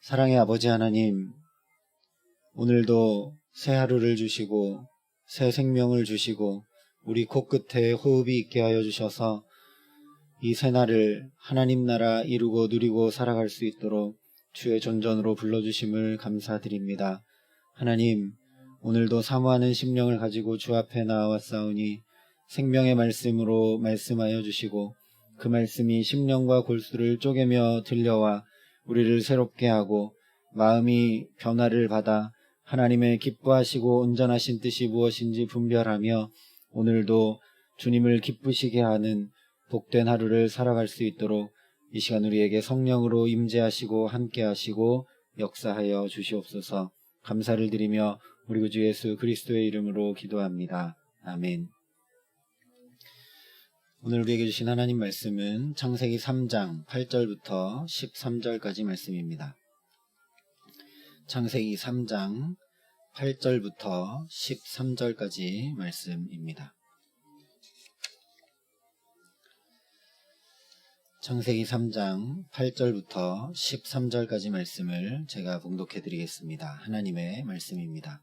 사랑의 아버지 하나님, 오늘도 새 하루를 주시고 새 생명을 주시고 우리 코끝에 호흡이 있게 하여 주셔서 이 새날을 하나님 나라 이루고 누리고 살아갈 수 있도록 주의 존전으로 불러주심을 감사드립니다. 하나님, 오늘도 사모하는 심령을 가지고 주 앞에 나아왔사오니 생명의 말씀으로 말씀하여 주시고 그 말씀이 심령과 골수를 쪼개며 들려와 우리를 새롭게 하고 마음이 변화를 받아 하나님의 기뻐하시고 온전하신 뜻이 무엇인지 분별하며 오늘도 주님을 기쁘시게 하는 복된 하루를 살아갈 수 있도록 이 시간 우리에게 성령으로 임재하시고 함께하시고 역사하여 주시옵소서. 감사를 드리며 우리 구주 예수 그리스도의 이름으로 기도합니다. 아멘. 오늘 우리에게 주신 하나님 말씀은 창세기 3장 8절부터 13절까지 말씀입니다. 창세기 3장 8절부터 13절까지 말씀입니다. 창세기 3장 8절부터 13절까지 말씀을 제가 봉독해 드리겠습니다. 하나님의 말씀입니다.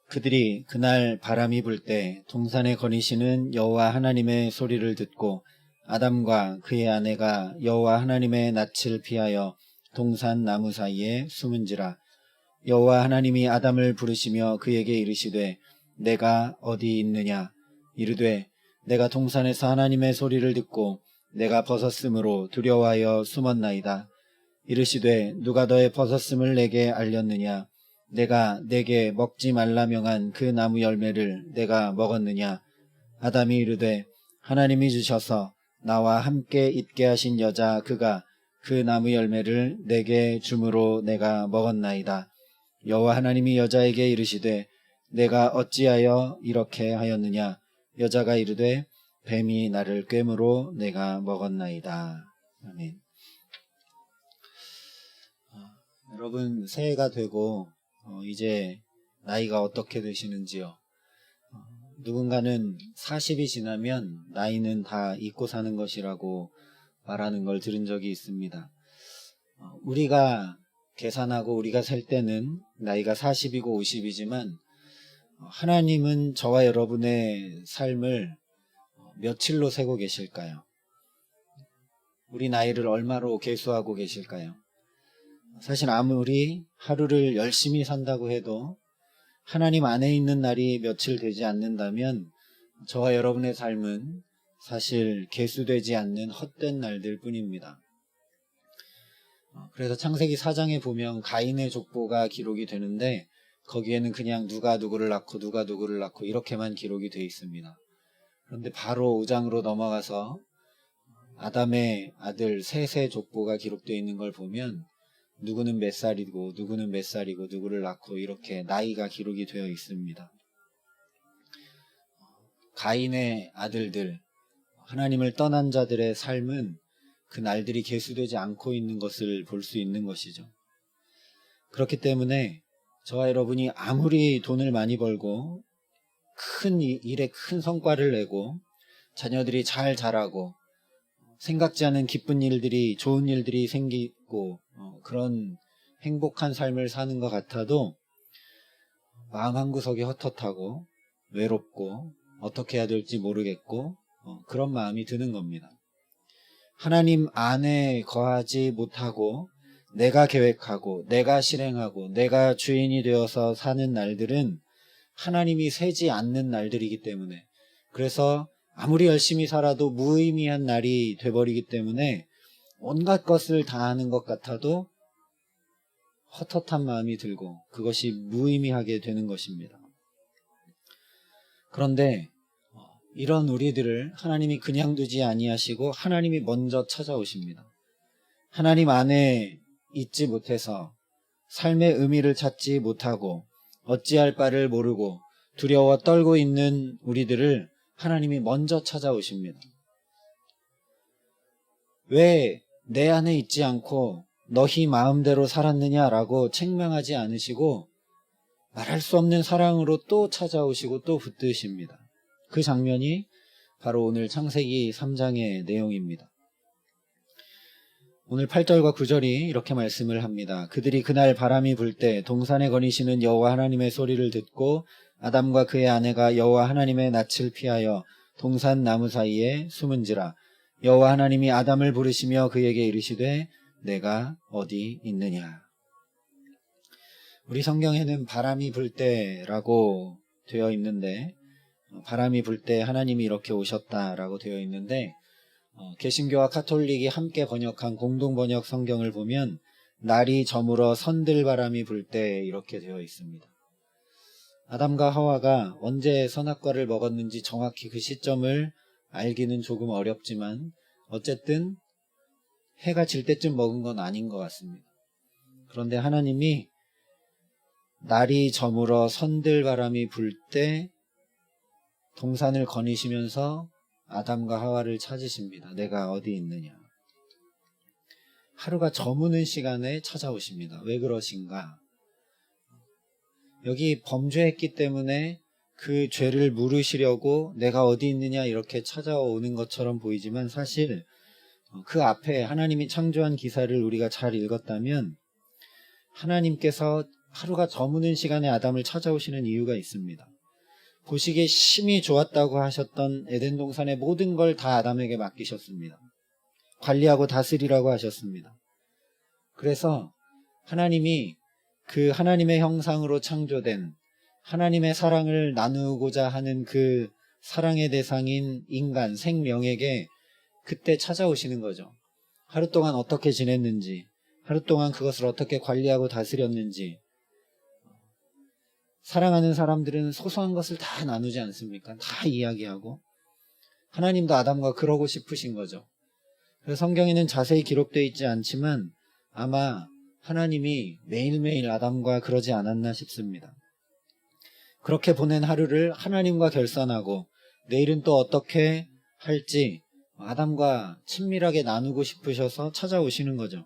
그들이 그날 바람이 불 때 동산에 거니시는 여호와 하나님의 소리를 듣고 아담과 그의 아내가 여호와 하나님의 낯을 피하여 동산 나무 사이에 숨은지라. 여호와 하나님이 아담을 부르시며 그에게 이르시되 내가 어디 있느냐. 이르되 내가 동산에서 하나님의 소리를 듣고 내가 벗었으므로 두려워하여 숨었나이다. 이르시되 누가 너의 벗었음을 내게 알렸느냐. 내가 내게 먹지 말라 명한 그 나무 열매를 내가 먹었느냐. 아담이 이르되 하나님이 주셔서 나와 함께 있게 하신 여자 그가 그 나무 열매를 내게 주므로 내가 먹었나이다. 여호와 하나님이 여자에게 이르시되 내가 어찌하여 이렇게 하였느냐. 여자가 이르되 뱀이 나를 꿰므로 내가 먹었나이다. 아멘. 여러분, 새해가 되고 이제 나이가 어떻게 되시는지요? 누군가는 40이 지나면 나이는 다 잊고 사는 것이라고 말하는 걸 들은 적이 있습니다. 우리가 계산하고 우리가 살 때는 나이가 40이고 50이지만 하나님은 저와 여러분의 삶을 며칠로 세고 계실까요? 우리 나이를 얼마로 계수하고 계실까요? 사실 아무리 하루를 열심히 산다고 해도 하나님 안에 있는 날이 며칠 되지 않는다면 저와 여러분의 삶은 사실 계수되지 않는 헛된 날들 뿐입니다. 그래서 창세기 4장에 보면 가인의 족보가 기록이 되는데 거기에는 그냥 누가 누구를 낳고 누가 누구를 낳고 이렇게만 기록이 되어 있습니다. 그런데 바로 5장으로 넘어가서 아담의 아들 셋의 족보가 기록되어 있는 걸 보면 누구는 몇 살이고 누구는 몇 살이고 누구를 낳고 이렇게 나이가 기록이 되어 있습니다. 가인의 아들들, 하나님을 떠난 자들의 삶은 그 날들이 계수되지 않고 있는 것을 볼 수 있는 것이죠. 그렇기 때문에 저와 여러분이 아무리 돈을 많이 벌고 큰 일에 큰 성과를 내고 자녀들이 잘 자라고 생각지 않은 기쁜 일들이 좋은 일들이 생기고 그런 행복한 삶을 사는 것 같아도 마음 한구석이 헛헛하고 외롭고 어떻게 해야 될지 모르겠고 그런 마음이 드는 겁니다. 하나님 안에 거하지 못하고 내가 계획하고 내가 실행하고 내가 주인이 되어서 사는 날들은 하나님이 세지 않는 날들이기 때문에, 그래서 아무리 열심히 살아도 무의미한 날이 돼버리기 때문에 온갖 것을 다 하는 것 같아도 헛헛한 마음이 들고 그것이 무의미하게 되는 것입니다. 그런데 이런 우리들을 하나님이 그냥 두지 아니하시고 하나님이 먼저 찾아오십니다. 하나님 안에 있지 못해서 삶의 의미를 찾지 못하고 어찌할 바를 모르고 두려워 떨고 있는 우리들을 하나님이 먼저 찾아오십니다. 왜 내 안에 있지 않고 너희 마음대로 살았느냐라고 책망하지 않으시고 말할 수 없는 사랑으로 또 찾아오시고 또 붙드십니다. 그 장면이 바로 오늘 창세기 3장의 내용입니다. 오늘 8절과 9절이 이렇게 말씀을 합니다. 그들이 그날 바람이 불 때 동산에 거니시는 여호와 하나님의 소리를 듣고 아담과 그의 아내가 여호와 하나님의 낯을 피하여 동산 나무 사이에 숨은지라. 여호와 하나님이 아담을 부르시며 그에게 이르시되 내가 어디 있느냐. 우리 성경에는 바람이 불 때라고 되어 있는데, 바람이 불 때 하나님이 이렇게 오셨다라고 되어 있는데, 개신교와 카톨릭이 함께 번역한 공동번역 성경을 보면 날이 저물어 선들바람이 불 때 이렇게 되어 있습니다. 아담과 하와가 언제 선악과를 먹었는지 정확히 그 시점을 알기는 조금 어렵지만 어쨌든 해가 질 때쯤 먹은 건 아닌 것 같습니다. 그런데 하나님이 날이 저물어 선들바람이 불 때 동산을 거니시면서 아담과 하와를 찾으십니다. 내가 어디 있느냐. 하루가 저무는 시간에 찾아오십니다. 왜 그러신가? 여기 범죄했기 때문에 그 죄를 물으시려고 내가 어디 있느냐 이렇게 찾아오는 것처럼 보이지만 사실 그 앞에 하나님이 창조한 기사를 우리가 잘 읽었다면 하나님께서 하루가 저무는 시간에 아담을 찾아오시는 이유가 있습니다. 보시기에 심히 좋았다고 하셨던 에덴 동산의 모든 걸 다 아담에게 맡기셨습니다. 관리하고 다스리라고 하셨습니다. 그래서 하나님이 그 하나님의 형상으로 창조된 하나님의 사랑을 나누고자 하는 그 사랑의 대상인 인간, 생명에게 그때 찾아오시는 거죠. 하루 동안 어떻게 지냈는지, 하루 동안 그것을 어떻게 관리하고 다스렸는지. 사랑하는 사람들은 소소한 것을 다 나누지 않습니까? 다 이야기하고. 하나님도 아담과 그러고 싶으신 거죠. 그래서 성경에는 자세히 기록되어 있지 않지만 아마 하나님이 매일매일 아담과 그러지 않았나 싶습니다. 그렇게 보낸 하루를 하나님과 결산하고 내일은 또 어떻게 할지 아담과 친밀하게 나누고 싶으셔서 찾아오시는 거죠.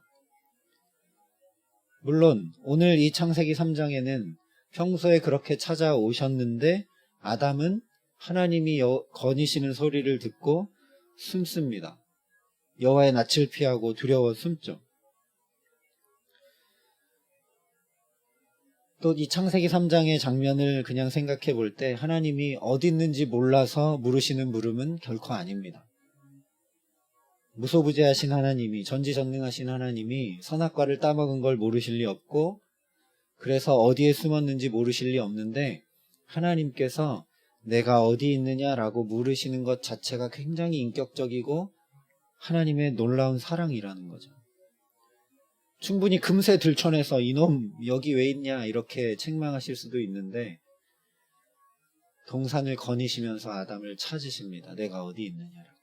물론 오늘 이 창세기 3장에는 평소에 그렇게 찾아오셨는데 아담은 하나님이 거니시는 소리를 듣고 숨습니다. 여호와의 낯을 피하고 두려워 숨죠. 또 이 창세기 3장의 장면을 그냥 생각해 볼 때 하나님이 어디 있는지 몰라서 물으시는 물음은 결코 아닙니다. 무소부재하신 하나님이, 전지전능하신 하나님이 선악과를 따먹은 걸 모르실 리 없고 그래서 어디에 숨었는지 모르실 리 없는데 하나님께서 내가 어디 있느냐라고 물으시는 것 자체가 굉장히 인격적이고 하나님의 놀라운 사랑이라는 거죠. 충분히 금세 들춰내서 이놈 여기 왜 있냐 이렇게 책망하실 수도 있는데 동산을 거니시면서 아담을 찾으십니다. 내가 어디 있느냐라고.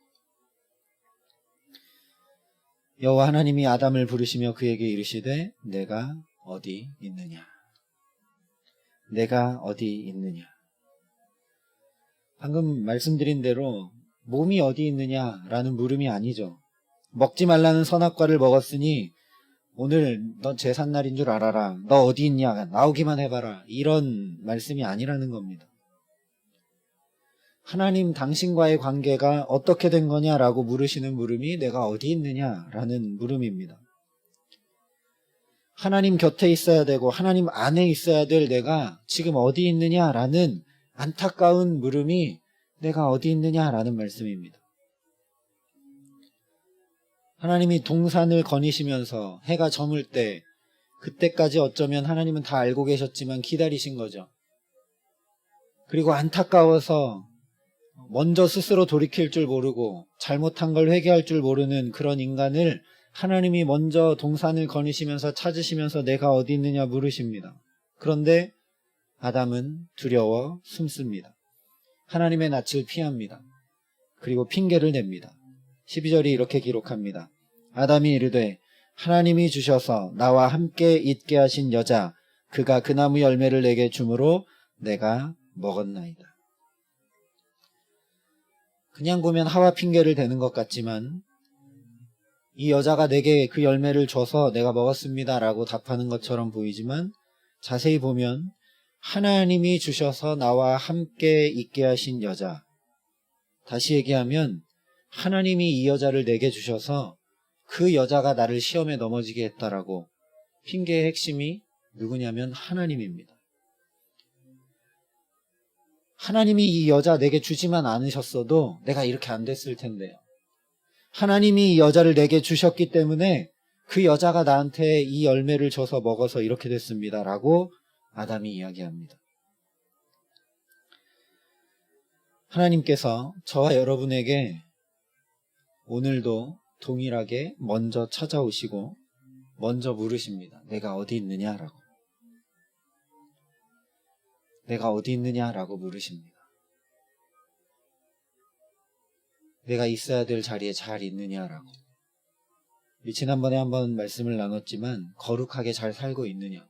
여호와 하나님이 아담을 부르시며 그에게 이르시되 내가 어디 있느냐. 내가 어디 있느냐. 방금 말씀드린 대로 몸이 어디 있느냐라는 물음이 아니죠. 먹지 말라는 선악과를 먹었으니 오늘 너 제삿날인 줄 알아라. 너 어디 있냐. 나오기만 해봐라. 이런 말씀이 아니라는 겁니다. 하나님 당신과의 관계가 어떻게 된 거냐라고 물으시는 물음이 내가 어디 있느냐라는 물음입니다. 하나님 곁에 있어야 되고 하나님 안에 있어야 될 내가 지금 어디 있느냐라는 안타까운 물음이 내가 어디 있느냐라는 말씀입니다. 하나님이 동산을 거니시면서 해가 저물 때 그때까지 어쩌면 하나님은 다 알고 계셨지만 기다리신 거죠. 그리고 안타까워서 먼저 스스로 돌이킬 줄 모르고 잘못한 걸 회개할 줄 모르는 그런 인간을 하나님이 먼저 동산을 거니시면서 찾으시면서 내가 어디 있느냐 물으십니다. 그런데 아담은 두려워 숨습니다. 하나님의 낯을 피합니다. 그리고 핑계를 냅니다. 12절이 이렇게 기록합니다. 아담이 이르되 하나님이 주셔서 나와 함께 있게 하신 여자 그가 그 나무 열매를 내게 주므로 내가 먹었나이다. 그냥 보면 하와 핑계를 대는 것 같지만 이 여자가 내게 그 열매를 줘서 내가 먹었습니다 라고 답하는 것처럼 보이지만 자세히 보면 하나님이 주셔서 나와 함께 있게 하신 여자, 다시 얘기하면 하나님이 이 여자를 내게 주셔서 그 여자가 나를 시험에 넘어지게 했다라고 핑계의 핵심이 누구냐면 하나님입니다. 하나님이 이 여자 내게 주지만 않으셨어도 내가 이렇게 안 됐을 텐데요. 하나님이 이 여자를 내게 주셨기 때문에 그 여자가 나한테 이 열매를 줘서 먹어서 이렇게 됐습니다. 라고 아담이 이야기합니다. 하나님께서 저와 여러분에게 오늘도 동일하게 먼저 찾아오시고 먼저 물으십니다. 내가 어디 있느냐라고. 내가 어디 있느냐라고 물으십니다. 내가 있어야 될 자리에 잘 있느냐라고. 지난번에 한번 말씀을 나눴지만 거룩하게 잘 살고 있느냐고.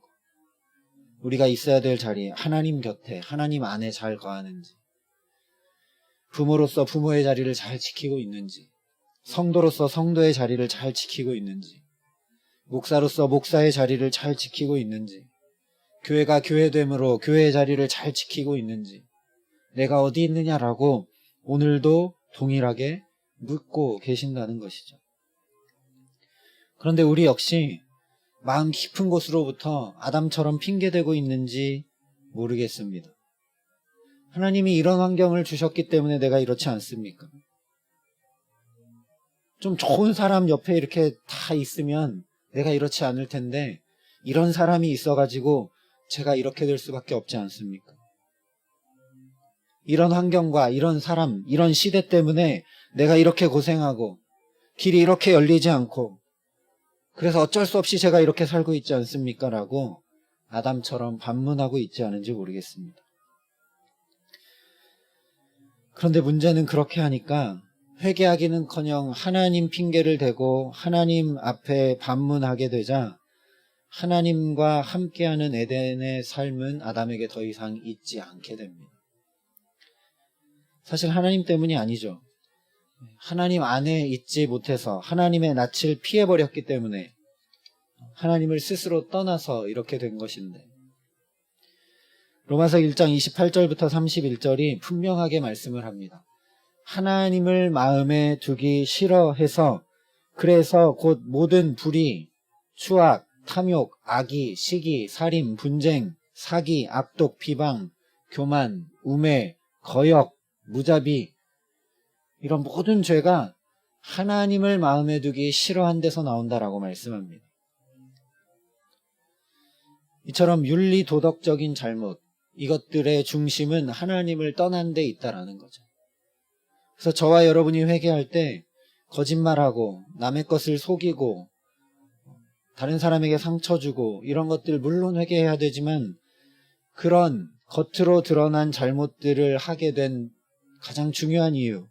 우리가 있어야 될 자리에 하나님 곁에 하나님 안에 잘 거하는지, 부모로서 부모의 자리를 잘 지키고 있는지, 성도로서 성도의 자리를 잘 지키고 있는지, 목사로서 목사의 자리를 잘 지키고 있는지, 교회가 교회됨으로 교회의 자리를 잘 지키고 있는지, 내가 어디 있느냐라고 오늘도 동일하게 묻고 계신다는 것이죠. 그런데 우리 역시 마음 깊은 곳으로부터 아담처럼 핑계대고 있는지 모르겠습니다. 하나님이 이런 환경을 주셨기 때문에 내가 이렇지 않습니까? 좀 좋은 사람 옆에 이렇게 다 있으면 내가 이렇지 않을 텐데 이런 사람이 있어가지고 제가 이렇게 될 수밖에 없지 않습니까? 이런 환경과 이런 사람, 이런 시대 때문에 내가 이렇게 고생하고 길이 이렇게 열리지 않고 그래서 어쩔 수 없이 제가 이렇게 살고 있지 않습니까? 라고 아담처럼 반문하고 있지 않은지 모르겠습니다. 그런데 문제는 그렇게 하니까 회개하기는커녕 하나님 핑계를 대고 하나님 앞에 반문하게 되자 하나님과 함께하는 에덴의 삶은 아담에게 더 이상 있지 않게 됩니다. 사실 하나님 때문이 아니죠. 하나님 안에 있지 못해서 하나님의 낯을 피해버렸기 때문에 하나님을 스스로 떠나서 이렇게 된 것인데 로마서 1장 28절부터 31절이 분명하게 말씀을 합니다. 하나님을 마음에 두기 싫어해서 그래서 곧 모든 불의, 추악, 탐욕, 악의, 시기, 살인, 분쟁, 사기, 악독, 비방, 교만, 우매, 거역, 무자비 이런 모든 죄가 하나님을 마음에 두기 싫어한 데서 나온다라고 말씀합니다. 이처럼 윤리 도덕적인 잘못 이것들의 중심은 하나님을 떠난 데 있다라는 거죠. 그래서 저와 여러분이 회개할 때 거짓말하고 남의 것을 속이고 다른 사람에게 상처 주고 이런 것들 물론 회개해야 되지만 그런 겉으로 드러난 잘못들을 하게 된 가장 중요한 이유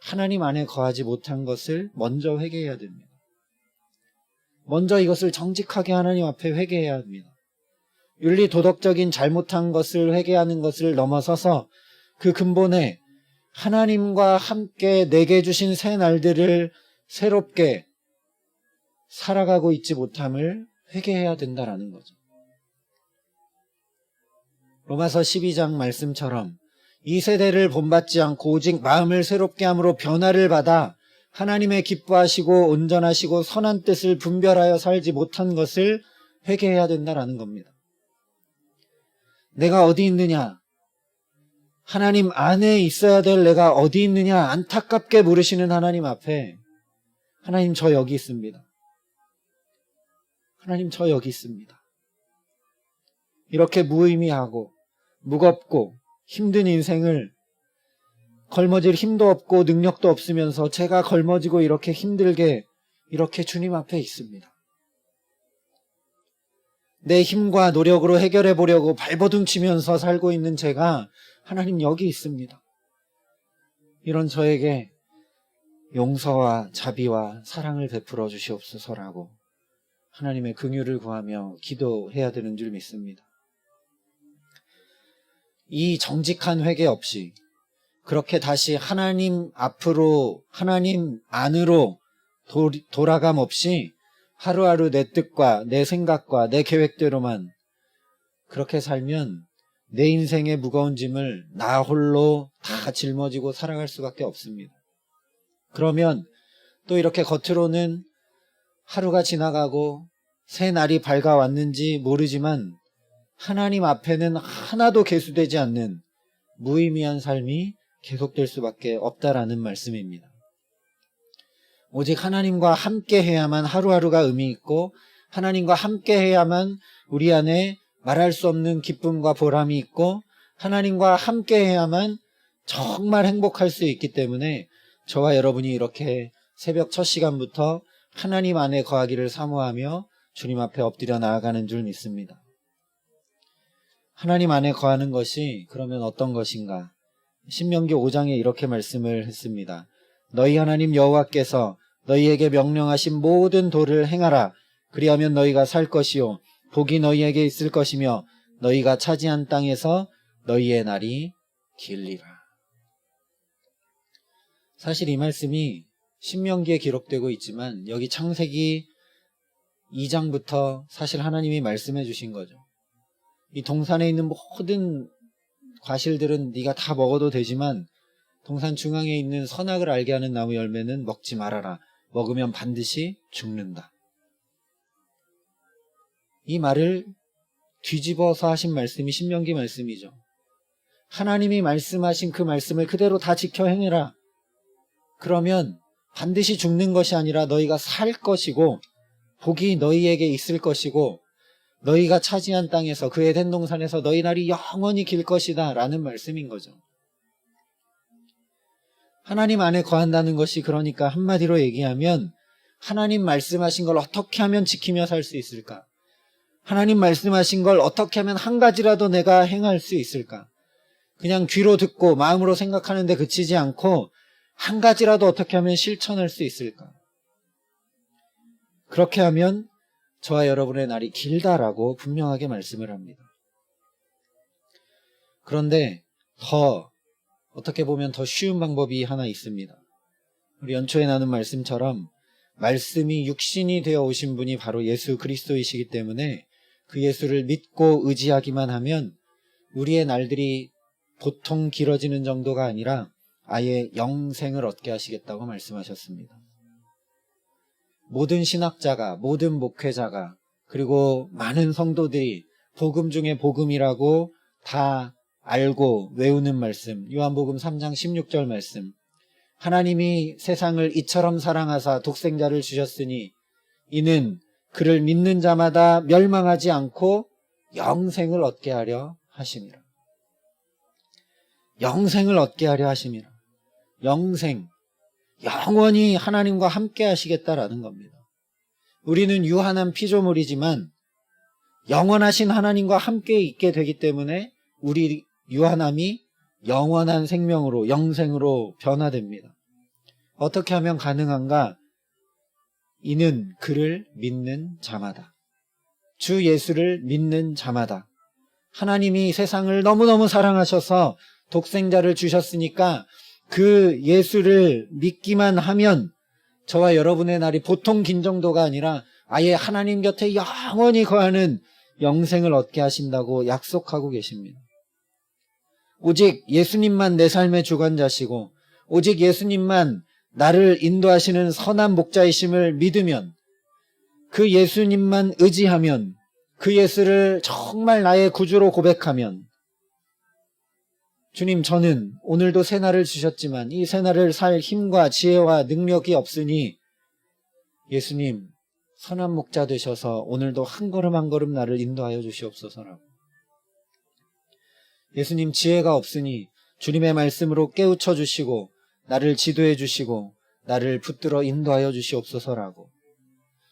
하나님 안에 거하지 못한 것을 먼저 회개해야 됩니다. 먼저 이것을 정직하게 하나님 앞에 회개해야 합니다. 윤리 도덕적인 잘못한 것을 회개하는 것을 넘어서서 그 근본에 하나님과 함께 내게 주신 새 날들을 새롭게 살아가고 있지 못함을 회개해야 된다라는 거죠. 로마서 12장 말씀처럼 이 세대를 본받지 않고 오직 마음을 새롭게 함으로 변화를 받아 하나님의 기뻐하시고 온전하시고 선한 뜻을 분별하여 살지 못한 것을 회개해야 된다라는 겁니다. 내가 어디 있느냐? 하나님 안에 있어야 될 내가 어디 있느냐? 안타깝게 물으시는 하나님 앞에 하나님 저 여기 있습니다. 하나님 저 여기 있습니다. 이렇게 무의미하고 무겁고 힘든 인생을 걸머질 힘도 없고 능력도 없으면서 제가 걸머지고 이렇게 힘들게 이렇게 주님 앞에 있습니다. 내 힘과 노력으로 해결해 보려고 발버둥 치면서 살고 있는 제가 하나님 여기 있습니다. 이런 저에게 용서와 자비와 사랑을 베풀어 주시옵소서라고 하나님의 긍휼을 구하며 기도해야 되는 줄 믿습니다. 이 정직한 회개 없이 그렇게 다시 하나님 앞으로 하나님 안으로 돌아감 없이 하루하루 내 뜻과 내 생각과 내 계획대로만 그렇게 살면 내 인생의 무거운 짐을 나 홀로 다 짊어지고 살아갈 수밖에 없습니다. 그러면 또 이렇게 겉으로는 하루가 지나가고 새 날이 밝아왔는지 모르지만 하나님 앞에는 하나도 계수되지 않는 무의미한 삶이 계속될 수밖에 없다라는 말씀입니다. 오직 하나님과 함께 해야만 하루하루가 의미 있고 하나님과 함께 해야만 우리 안에 말할 수 없는 기쁨과 보람이 있고 하나님과 함께 해야만 정말 행복할 수 있기 때문에 저와 여러분이 이렇게 새벽 첫 시간부터 하나님 안에 거하기를 사모하며 주님 앞에 엎드려 나아가는 줄 믿습니다. 하나님 안에 거하는 것이 그러면 어떤 것인가? 신명기 5장에 이렇게 말씀을 했습니다. 너희 하나님 여호와께서 너희에게 명령하신 모든 도를 행하라. 그리하면 너희가 살 것이요 복이 너희에게 있을 것이며 너희가 차지한 땅에서 너희의 날이 길리라. 사실 이 말씀이 신명기에 기록되고 있지만 여기 창세기 2장부터 사실 하나님이 말씀해 주신 거죠. 이 동산에 있는 모든 과실들은 네가 다 먹어도 되지만 동산 중앙에 있는 선악을 알게 하는 나무 열매는 먹지 말아라. 먹으면 반드시 죽는다. 이 말을 뒤집어서 하신 말씀이 신명기 말씀이죠. 하나님이 말씀하신 그 말씀을 그대로 다 지켜 행해라. 그러면 반드시 죽는 것이 아니라 너희가 살 것이고 복이 너희에게 있을 것이고 너희가 차지한 땅에서 그 에덴 동산에서 너희 날이 영원히 길 것이다 라는 말씀인 거죠. 하나님 안에 거한다는 것이 그러니까 한마디로 얘기하면 하나님 말씀하신 걸 어떻게 하면 지키며 살 수 있을까? 하나님 말씀하신 걸 어떻게 하면 한 가지라도 내가 행할 수 있을까? 그냥 귀로 듣고 마음으로 생각하는데 그치지 않고 한 가지라도 어떻게 하면 실천할 수 있을까? 그렇게 하면 저와 여러분의 날이 길다라고 분명하게 말씀을 합니다. 그런데 어떻게 보면 더 쉬운 방법이 하나 있습니다. 우리 연초에 나눈 말씀처럼 말씀이 육신이 되어 오신 분이 바로 예수 그리스도이시기 때문에 그 예수를 믿고 의지하기만 하면 우리의 날들이 보통 길어지는 정도가 아니라 아예 영생을 얻게 하시겠다고 말씀하셨습니다. 모든 신학자가, 모든 목회자가, 그리고 많은 성도들이 복음 중에 복음이라고 다 알고 외우는 말씀, 요한복음 3장 16절 말씀. 하나님이 세상을 이처럼 사랑하사 독생자를 주셨으니 이는 그를 믿는 자마다 멸망하지 않고 영생을 얻게 하려 하심이라. 영생을 얻게 하려 하심이라. 영생, 영원히 하나님과 함께 하시겠다라는 겁니다. 우리는 유한한 피조물이지만 영원하신 하나님과 함께 있게 되기 때문에 우리 유한함이 영원한 생명으로, 영생으로 변화됩니다. 어떻게 하면 가능한가? 이는 그를 믿는 자마다, 주 예수를 믿는 자마다. 하나님이 세상을 너무너무 사랑하셔서 독생자를 주셨으니까 그 예수를 믿기만 하면 저와 여러분의 날이 보통 긴 정도가 아니라 아예 하나님 곁에 영원히 거하는 영생을 얻게 하신다고 약속하고 계십니다. 오직 예수님만 내 삶의 주관자시고 오직 예수님만 나를 인도하시는 선한 목자이심을 믿으면, 그 예수님만 의지하면, 그 예수를 정말 나의 구주로 고백하면, 주님, 저는 오늘도 새날을 주셨지만 이 새날을 살 힘과 지혜와 능력이 없으니 예수님 선한 목자 되셔서 오늘도 한 걸음 한 걸음 나를 인도하여 주시옵소서라고. 예수님, 지혜가 없으니 주님의 말씀으로 깨우쳐 주시고 나를 지도해 주시고 나를 붙들어 인도하여 주시옵소서라고.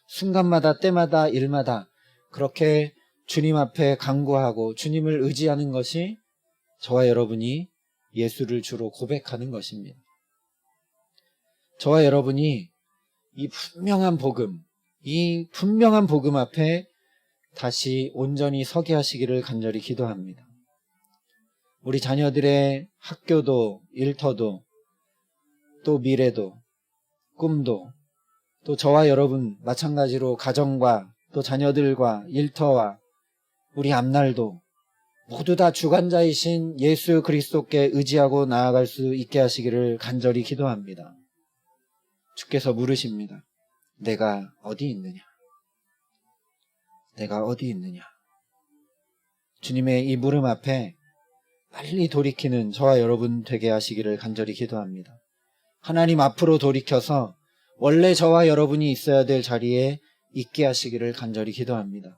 순간마다 때마다 일마다 그렇게 주님 앞에 간구하고 주님을 의지하는 것이 저와 여러분이 예수를 주로 고백하는 것입니다. 저와 여러분이 이 분명한 복음 앞에 다시 온전히 서게 하시기를 간절히 기도합니다. 우리 자녀들의 학교도, 일터도, 또 미래도, 꿈도, 또 저와 여러분 마찬가지로 가정과 또 자녀들과 일터와 우리 앞날도 모두 다 주관자이신 예수 그리스도께 의지하고 나아갈 수 있게 하시기를 간절히 기도합니다. 주께서 물으십니다. 내가 어디 있느냐? 내가 어디 있느냐? 주님의 이 물음 앞에 빨리 돌이키는 저와 여러분 되게 하시기를 간절히 기도합니다. 하나님 앞으로 돌이켜서 원래 저와 여러분이 있어야 될 자리에 있게 하시기를 간절히 기도합니다.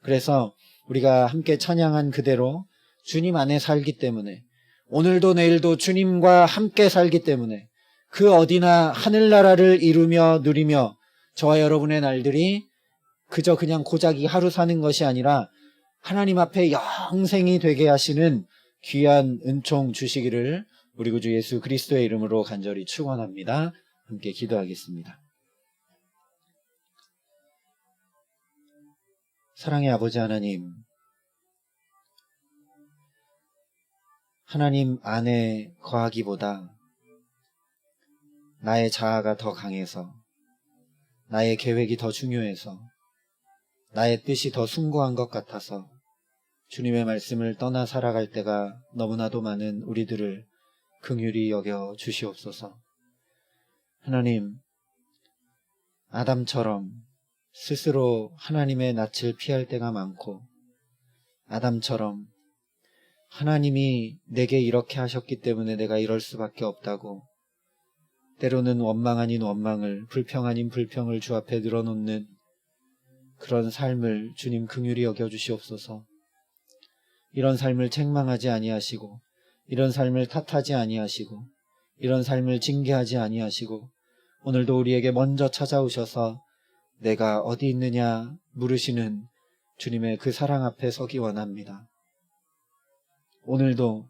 그래서 우리가 함께 찬양한 그대로 주님 안에 살기 때문에, 오늘도 내일도 주님과 함께 살기 때문에 그 어디나 하늘나라를 이루며 누리며 저와 여러분의 날들이 그저 그냥 고작이 하루 사는 것이 아니라 하나님 앞에 영생이 되게 하시는 귀한 은총 주시기를 우리 구주 예수 그리스도의 이름으로 간절히 축원합니다. 함께 기도하겠습니다. 사랑의 아버지 하나님, 하나님 안에 거하기보다 나의 자아가 더 강해서, 나의 계획이 더 중요해서, 나의 뜻이 더 숭고한 것 같아서 주님의 말씀을 떠나 살아갈 때가 너무나도 많은 우리들을 긍휼히 여겨 주시옵소서. 하나님, 아담처럼 스스로 하나님의 낯을 피할 때가 많고, 아담처럼 하나님이 내게 이렇게 하셨기 때문에 내가 이럴 수밖에 없다고 때로는 원망 아닌 원망을, 불평 아닌 불평을 주 앞에 늘어놓는 그런 삶을 주님 긍휼히 여겨 주시옵소서. 이런 삶을 책망하지 아니하시고, 이런 삶을 탓하지 아니하시고, 이런 삶을 징계하지 아니하시고, 오늘도 우리에게 먼저 찾아오셔서 내가 어디 있느냐 물으시는 주님의 그 사랑 앞에 서기 원합니다. 오늘도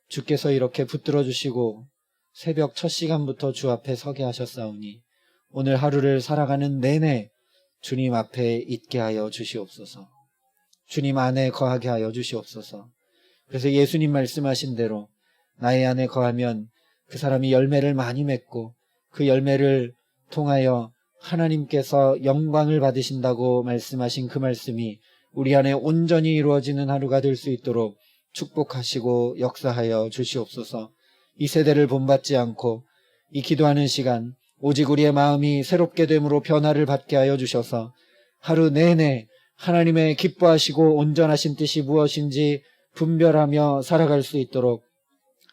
주께서 이렇게 붙들어 주시고 새벽 첫 시간부터 주 앞에 서게 하셨사오니 오늘 하루를 살아가는 내내 주님 앞에 있게 하여 주시옵소서. 주님 안에 거하게 하여 주시옵소서. 그래서 예수님 말씀하신 대로 나의 안에 거하면 그 사람이 열매를 많이 맺고 그 열매를 통하여 하나님께서 영광을 받으신다고 말씀하신 그 말씀이 우리 안에 온전히 이루어지는 하루가 될 수 있도록 축복하시고 역사하여 주시옵소서. 이 세대를 본받지 않고 이 기도하는 시간 오직 우리의 마음이 새롭게 됨으로 변화를 받게 하여 주셔서 하루 내내 하나님의 기뻐하시고 온전하신 뜻이 무엇인지 분별하며 살아갈 수 있도록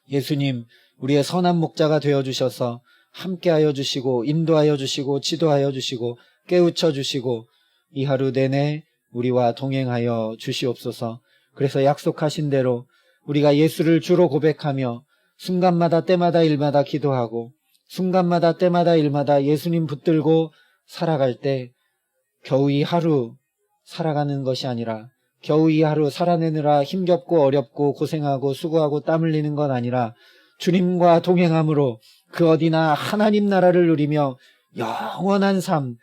예수님 우리의 선한 목자가 되어주셔서 함께하여 주시고 인도하여 주시고 지도하여 주시고 깨우쳐 주시고 이 하루 내내 우리와 동행하여 주시옵소서. 그래서 약속하신 대로 우리가 예수를 주로 고백하며 순간마다 때마다 일마다 기도하고 순간마다 때마다 일마다 예수님 붙들고 살아갈 때 겨우 이 하루 살아가는 것이 아니라 겨우 이 하루 살아내느라 힘겹고 어렵고 고생하고 수고하고 땀 흘리는 건 아니라 주님과 동행함으로 그 어디나 하나님 나라를 누리며 영원한 삶,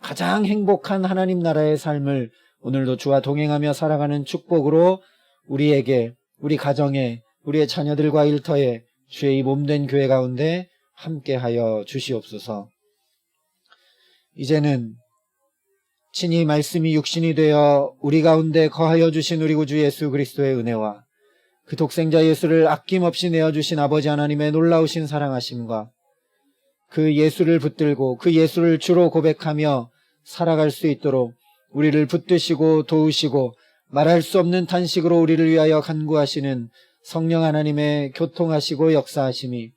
가장 행복한 하나님 나라의 삶을 오늘도 주와 동행하며 살아가는 축복으로 우리에게, 우리 가정에, 우리의 자녀들과 일터에 주의 이 몸된 교회 가운데 함께하여 주시옵소서. 이제는 친히 말씀이 육신이 되어 우리 가운데 거하여 주신 우리 구주 예수 그리스도의 은혜와 그 독생자 예수를 아낌없이 내어주신 아버지 하나님의 놀라우신 사랑하심과 그 예수를 붙들고 그 예수를 주로 고백하며 살아갈 수 있도록 우리를 붙드시고 도우시고 말할 수 없는 탄식으로 우리를 위하여 간구하시는 성령 하나님의 교통하시고 역사하심이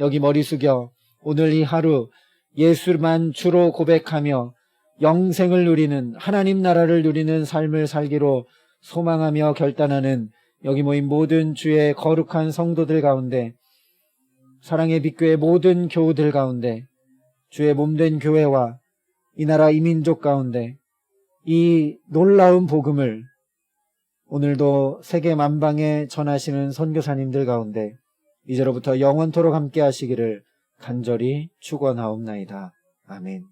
여기 머리 숙여 오늘 이 하루 예수만 주로 고백하며 영생을 누리는 하나님 나라를 누리는 삶을 살기로 소망하며 결단하는 여기 모인 모든 주의 거룩한 성도들 가운데 사랑의 빛교회 모든 교우들 가운데 주의 몸된 교회와 이 나라 이민족 가운데 이 놀라운 복음을 오늘도 세계 만방에 전하시는 선교사님들 가운데 이제로부터 영원토록 함께 하시기를 간절히 축원하옵나이다. 아멘.